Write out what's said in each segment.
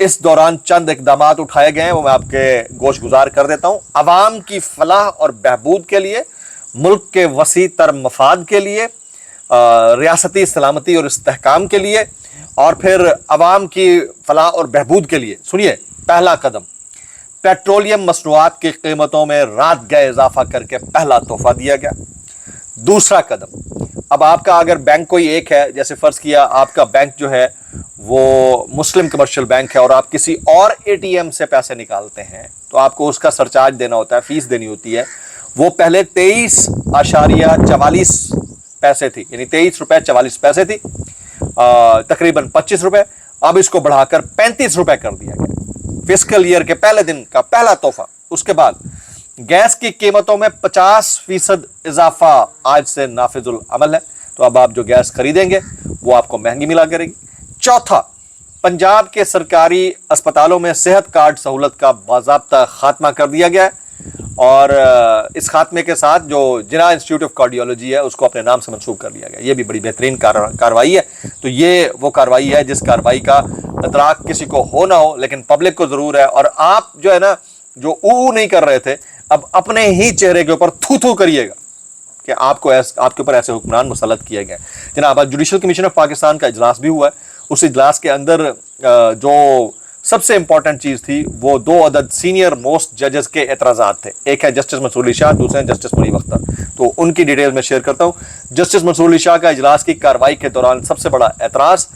اس دوران چند اقدامات اٹھائے گئے ہیں، وہ میں آپ کے گوش گزار کر دیتا ہوں۔ عوام کی فلاح اور بہبود کے لیے، ملک کے وسیع تر مفاد کے لیے، ریاستی سلامتی اور استحکام کے لیے، اور پھر عوام کی فلاح اور بہبود کے لیے سنیے، پہلا قدم، پیٹرولیم مصنوعات کی قیمتوں میں رات گئے اضافہ کر کے پہلا تحفہ دیا گیا۔ دوسرا قدم، اب آپ کا اگر بینک کوئی ایک ہے، جیسے فرض کیا آپ کا بینک جو ہے وہ مسلم کمرشل بینک ہے اور آپ کسی اور اے ٹی ایم سے پیسے نکالتے ہیں تو آپ کو اس کا سرچارج دینا ہوتا ہے، فیس دینی ہوتی ہے۔ وہ پہلے 23.44 پیسے تھی، یعنی 23.44 تھی، تقریباً 25 روپے، اب اس کو بڑھا کر 35 روپے کر دیا گیا فسکل ایئر کے پہلے دن کا پہلا تحفہ۔ اس کے بعد گیس کی قیمتوں میں 50% اضافہ آج سے نافذ العمل ہے، تو اب آپ جو گیس خریدیں گے وہ آپ کو مہنگی ملا کرے گی۔ چوتھا، پنجاب کے سرکاری اسپتالوں میں صحت کارڈ سہولت کا باضابطہ خاتمہ کر دیا گیا ہے، اور اس خاتمے کے ساتھ جو جناح انسٹیٹیوٹ آف کارڈیولوجی ہے اس کو اپنے نام سے منسوخ کر دیا گیا۔ یہ بھی بڑی بہترین کارروائی ہے۔ تو یہ وہ کارروائی ہے جس کارروائی کا ادراک کسی کو ہو نہ ہو لیکن پبلک کو ضرور ہے، اور آپ جو ہے نا جو او نہیں کر رہے تھے، اب اپنے ہی چہرے کے اوپر تھو تھو کریے گا کہ آپ کے اوپر ایسے حکمران مسلط کیے گئے۔ جناب، آج جوڈیشل کمیشن آف پاکستان کا اجلاس بھی ہوا ہے۔ اس اجلاس کے اندر جو سب سے امپورٹنٹ چیز تھی وہ 2 عدد سینئر موسٹ ججز کے اعتراضات تھے۔ ایک ہے جسٹس منصور علی شاہ، دوسرے ہیں جسٹس منیب اختر۔ تو ان کی ڈیٹیل میں شیئر کرتا ہوں۔ جسٹس منصور علی شاہ کا اجلاس کی کارروائی کے دوران سب سے بڑا اعتراض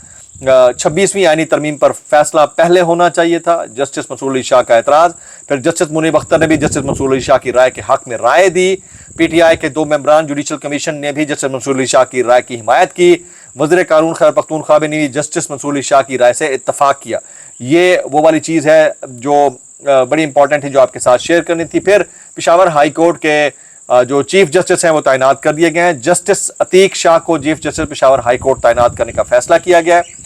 26ویں آئینی ترمیم پر فیصلہ پہلے ہونا چاہیے تھا، جسٹس منصور علی شاہ کا اعتراض۔ پھر جسٹس منیب اختر نے بھی جسٹس منصور علی شاہ کی رائے کے حق میں رائے دی۔ پی ٹی آئی کے 2 ممبران جوڈیشل کمیشن نے بھی جسٹس منصور علی شاہ کی رائے کی حمایت کی۔ وزیر قانون خیبر پختونخوا نے بھی جسٹس منصور علی شاہ کی رائے سے اتفاق کیا۔ یہ وہ والی چیز ہے جو بڑی امپورٹنٹ ہے جو آپ کے ساتھ شیئر کرنی تھی۔ پھر پشاور ہائی کورٹ کے جو چیف جسٹس ہیں وہ تعینات کر دیے گئے ہیں۔ جسٹس عتیق شاہ کو chief justice Peshawar high court تعینات کرنے کا فیصلہ کیا گیا ہے۔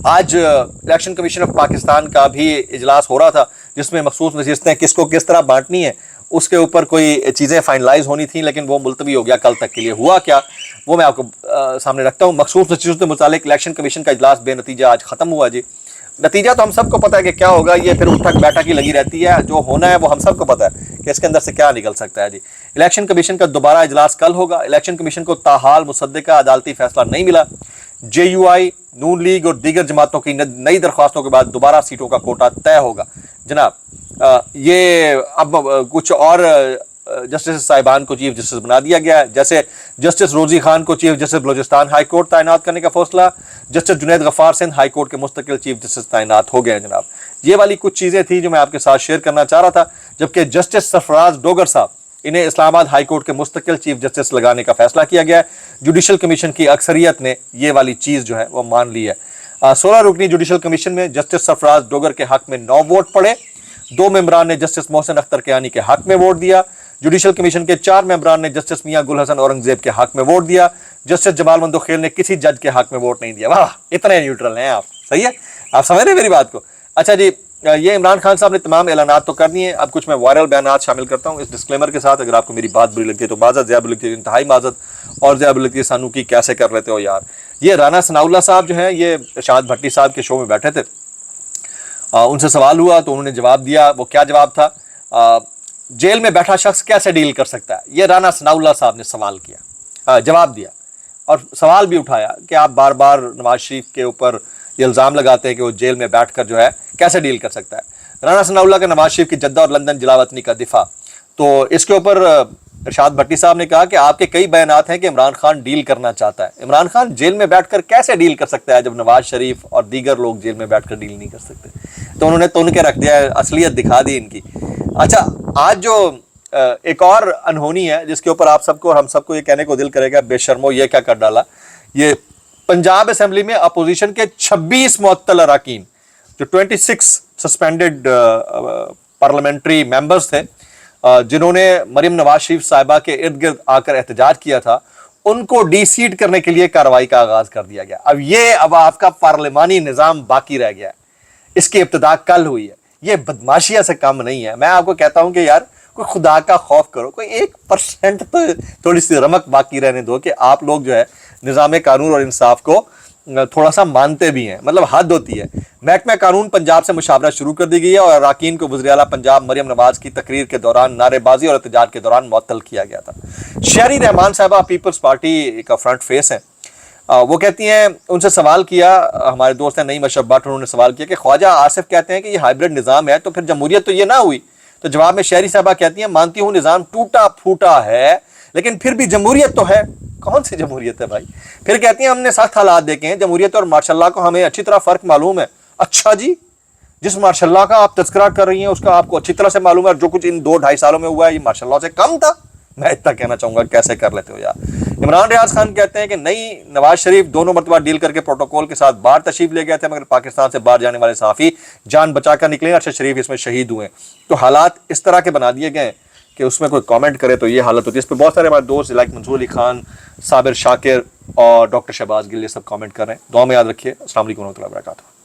آج الیکشن کمیشن آف پاکستان کا بھی اجلاس ہو رہا تھا جس میں مخصوص نشستیں کس کو کس طرح بانٹنی ہے اس کے اوپر کوئی چیزیں فائنلائز ہونی تھیں، لیکن وہ ملتوی ہو گیا کل تک کے لیے۔ ہوا کیا وہ میں آپ کو سامنے رکھتا ہوں۔ مخصوص نشستوں سے متعلق الیکشن کمیشن کا اجلاس بے نتیجہ آج ختم ہوا جی۔ نتیجہ تو ہم سب کو پتہ ہے کہ کیا ہوگا، یہ پھر اٹھک بیٹھک ہی لگی رہتی ہے، جو ہونا ہے وہ ہم سب کو پتہ ہے کہ اس کے اندر سے کیا نکل سکتا ہے جی۔ الیکشن کمیشن کا دوبارہ اجلاس کل ہوگا۔ الیکشن کمیشن کو تاحال مصدقہ عدالتی فیصلہ نہیں ملا۔ جے یو آئی، نون لیگ اور دیگر جماعتوں کی نئی درخواستوں کے بعد دوبارہ سیٹوں کا کوٹا طے ہوگا۔ جناب یہ اب کچھ اور جسٹس صاحبان کو چیف جسٹس بنا دیا گیا ہے، جیسے جسٹس روزی خان کو chief justice Balochistan high court تعینات کرنے کا فیصلہ، جسٹس جنید غفار سندھ ہائی کورٹ کے مستقل چیف جسٹس تعینات ہو گئے ہیں جناب۔ یہ والی کچھ چیزیں تھیں جو میں آپ کے ساتھ شیئر کرنا چاہ رہا تھا۔ جبکہ جسٹس سرفراز ڈوگر صاحب، انہیں اسلام آباد ہائی کورٹ کے مستقل چیف جسٹس لگانے کا فیصلہ کیا گیا ہے۔ جوڈیشل کمیشن کی اکثریت نے یہ والی چیز جو ہے وہ مان لی ہے۔ 16 رکنی جوڈیشل کمیشن میں جسٹس سرفراز ڈوگر کے حق میں 9 ووٹ پڑے۔ 2 ممبران نے جسٹس محسن اختر کیانی کے حق میں ووٹ دیا۔ جوڈیشل کمیشن کے 4 ممبران نے جسٹس میاں گل حسن اورنگزیب کے حق میں ووٹ دیا۔ جسٹس جمال مندوخیل نے کسی جج کے حق میں ووٹ نہیں دیا۔ واہ، اتنے نیوٹرل ہیں آپ، صحیح ہے، آپ سمجھ رہے ہیں میری بات کو۔ اچھا جی، یہ عمران خان صاحب نے تمام اعلانات تو کر دیے ہیں، اب کچھ میں وائرل بیانات شامل کرتا ہوں اس ڈسکلیمر کے ساتھ۔ اگر آپ کو میری بات بری لگتی ہے تو معذرت، زیادہ بری لگتی ہے انتہائی معذرت، اور زیادہ بری لگتی ہے سانو کی کیسے کر لیتے ہو یار۔ یہ رانا ثناء اللہ صاحب جو ہیں یہ ارشاد بھٹی صاحب کے شو میں بیٹھے تھے، ان سے سوال ہوا تو انہوں نے جواب دیا۔ وہ کیا جواب تھا؟ جیل میں بیٹھا شخص کیسے ڈیل کر سکتا ہے، یہ رانا ثناء اللہ صاحب نے سوال کیا، جواب دیا، اور سوال بھی اٹھایا کہ آپ بار بار نواز شریف کے اوپر یہ الزام لگاتے ہیں کہ وہ جیل میں بیٹھ کر جو ہے کیسے ڈیل کر سکتا ہے۔ رانا ثناء اللہ کا نواز شریف کی جدہ اور لندن جلاوطنی کا دفاع، تو اس کے اوپر ارشاد بھٹی صاحب نے کہا کہ آپ کے کئی بیانات ہیں کہ عمران خان ڈیل کرنا چاہتا ہے، عمران خان جیل میں بیٹھ کر کیسے ڈیل کر سکتا ہے جب نواز شریف اور دیگر لوگ جیل میں بیٹھ کر ڈیل نہیں کر سکتے۔ تو انہوں نے تن کے رکھ دیا، اصلیت دکھا دی ان کی۔ اچھا، آج جو ایک اور انہونی ہے جس کے اوپر آپ سب کو اور ہم سب کو یہ کہنے کو دل کرے گا، بے شرمو یہ کیا کر ڈالا، یہ پنجاب اسمبلی میں اپوزیشن کے 26 معطل اراکین، جو 26 سسپینڈڈ پارلیمنٹری ممبرز تھے جنہوں نے مریم نواز شریف صاحبہ کے ارد گرد آ کر احتجاج کیا تھا، ان کو ڈی سیٹ کرنے کے لیے کارروائی کا آغاز کر دیا گیا۔ اب آپ کا پارلیمانی نظام باقی رہ گیا ہے، اس کی ابتدا کل ہوئی ہے۔ یہ بدماشیہ سے کم نہیں ہے۔ میں آپ کو کہتا ہوں کہ یار کوئی خدا کا خوف کرو، کوئی 1% تو تھوڑی سی رمق باقی رہنے دو کہ آپ لوگ جو ہے نظام قانون اور انصاف کو تھوڑا سا مانتے بھی ہیں، مطلب حد ہوتی ہے۔ محکمہ قانون پنجاب سے مشاورت شروع کر دی گئی ہے اور اراکین کو وزیر اعلیٰ پنجاب مریم نواز کی تقریر کے دوران نعرے بازی اور احتجاج کے دوران معطل کیا گیا تھا۔ شہری رحمان صاحبہ پیپلز پارٹی کا فرنٹ فیس ہیں، وہ کہتی ہیں، ان سے سوال کیا ہمارے دوست ہیں نعیم اشرف بٹ، انہوں نے سوال کیا کہ خواجہ آصف کہتے ہیں کہ یہ ہائبرڈ نظام ہے تو پھر جمہوریت تو یہ نہ ہوئی۔ تو جواب میں شہری صاحبہ کہتی ہیں، مانتی ہوں نظام ٹوٹا پھوٹا ہے لیکن پھر بھی جمہوریت تو ہے۔ کون سی جمہوریت ہے بھائی؟ پھر کہتی ہیں، ہم نے سخت حالات دیکھے ہیں، جمہوریت اور ماشاء اللہ کو ہمیں اچھی طرح فرق معلوم ہے۔ اچھا جی، جس ماشاء اللہ کا آپ تذکرہ کر رہی ہیں اس کا آپ کو اچھی طرح سے معلوم ہے، اور جو کچھ ان 2-2.5 سالوں میں ہوا ہے یہ ماشاء اللہ سے کم تھا۔ میں اتنا کہنا چاہوں گا، کیسے کر لیتے ہو یار۔ عمران ریاض خان کہتے ہیں کہ نئی نواز شریف دونوں مرتبہ ڈیل کر کے پروٹوکول کے ساتھ باہر تشریف لے گئے تھے، مگر پاکستان سے باہر جانے والے صحافی جان بچا کر نکلے، ارشد شریف اس میں شہید ہوئے۔ تو حالات اس طرح کے بنا دیے گئے کہ اس میں کوئی کامنٹ کرے تو یہ حالت ہوتی ہے۔ اس پہ بہت سارے ہمارے دوست لائک منصور علی خان، صابر شاکر اور ڈاکٹر شہباز گل یہ سب کامنٹ کر رہے ہیں۔ دعا میں یاد رکھیے۔ السلام علیکم ورحمۃ اللہ وبرکاتہ۔